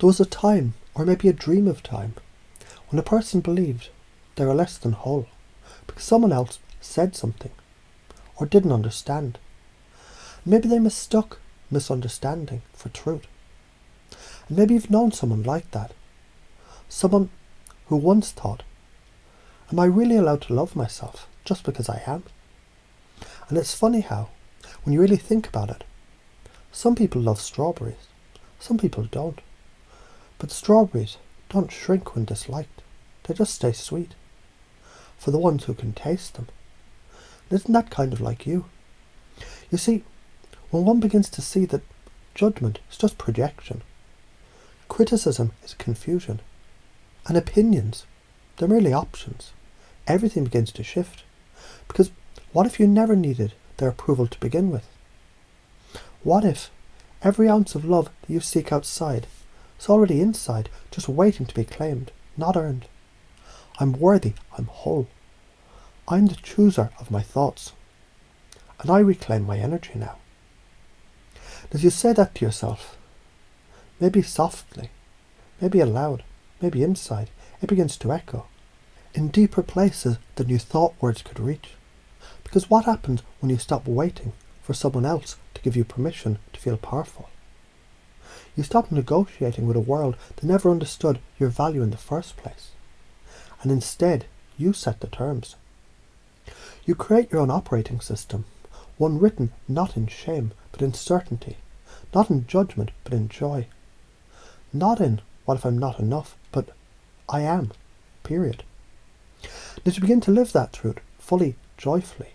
There was a time, or maybe a dream of time, when a person believed they were less than whole because someone else said something or didn't understand. Maybe they mistook misunderstanding for truth. And maybe you've known someone like that. Someone who once thought, am I really allowed to love myself just because I am? And it's funny how, when you really think about it, some people love strawberries, some people don't. But strawberries don't shrink when disliked, they just stay sweet. For the ones who can taste them. And isn't that kind of like you? You see, when one begins to see that judgment is just projection, criticism is confusion, and opinions, they're merely options, everything begins to shift. Because what if you never needed their approval to begin with? What if every ounce of love that you seek outside is already inside, just waiting to be claimed, not earned? I'm worthy, I'm whole. I'm the chooser of my thoughts. And I reclaim my energy now. As you say that to yourself, maybe softly, maybe aloud, maybe inside, it begins to echo in deeper places than you thought words could reach. Because what happens when you stop waiting for someone else to give you permission to feel powerful? You stop negotiating with a world that never understood your value in the first place. And instead, you set the terms. You create your own operating system, one written not in shame, but in certainty, not in judgment, but in joy. Not in, what if I'm not enough, but I am, period. And as you begin to live that truth fully, joyfully,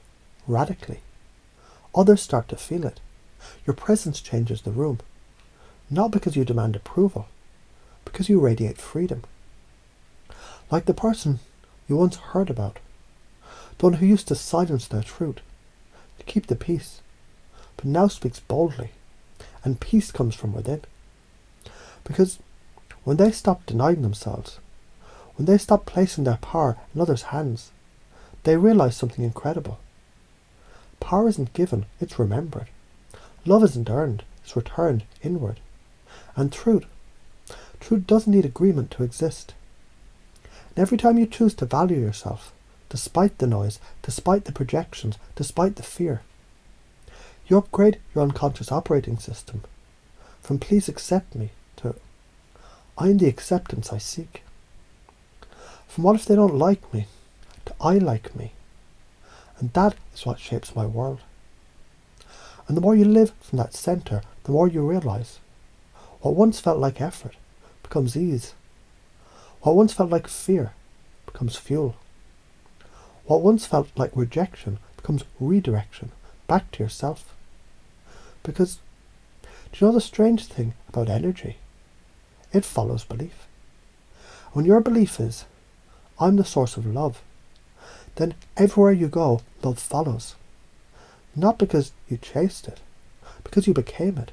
radically, others start to feel it. Your presence changes the room, not because you demand approval, because you radiate freedom. Like the person you once heard about, the one who used to silence their truth, to keep the peace, but now speaks boldly, and peace comes from within. Because when they stop denying themselves, when they stop placing their power in others' hands, they realize something incredible. Power isn't given, it's remembered. Love isn't earned, it's returned inward. And truth doesn't need agreement to exist. And every time you choose to value yourself, despite the noise, despite the projections, despite the fear, you upgrade your unconscious operating system from please accept me to I'm the acceptance I seek. From what if they don't like me to I like me. And that is what shapes my world. And the more you live from that centre, the more you realise what once felt like effort becomes ease. What once felt like fear becomes fuel. What once felt like rejection becomes redirection back to yourself. Because, do you know the strange thing about energy? It follows belief. When your belief is, I'm the source of love, then everywhere you go, love follows. Not because you chased it, because you became it.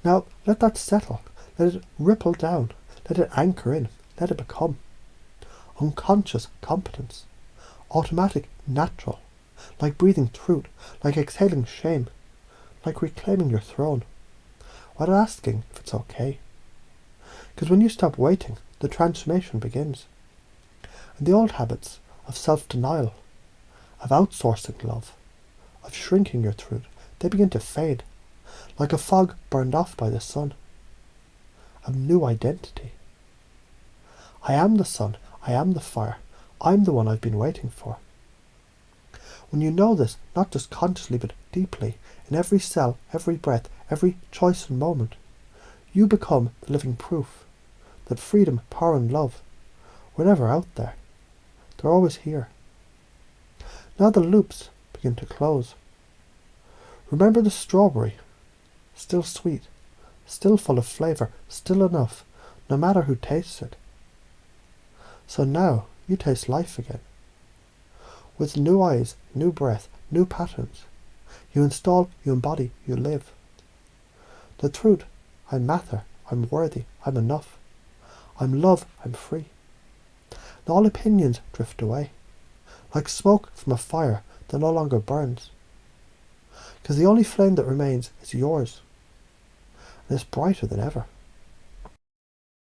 Now, let that settle. Let it ripple down. Let it anchor in. Let it become. Unconscious competence. Automatic, natural. Like breathing truth. Like exhaling shame. Like reclaiming your throne. Without asking if it's okay. Because when you stop waiting, the transformation begins. And the old habits of self-denial, of outsourcing love, of shrinking your truth, they begin to fade, like a fog burned off by the sun. A new identity. I am the sun, I am the fire, I'm the one I've been waiting for. When you know this, not just consciously but deeply, in every cell, every breath, every choice and moment, you become the living proof that freedom, power and love were never out there. They're always here. Now the loops begin to close. Remember the strawberry, still sweet, still full of flavour, still enough, no matter who tastes it. So now you taste life again. With new eyes, new breath, new patterns, you install, you embody, you live. The truth, I'm matter, I'm worthy, I'm enough. I'm love, I'm free. And all opinions drift away, like smoke from a fire that no longer burns. Because the only flame that remains is yours, and it's brighter than ever.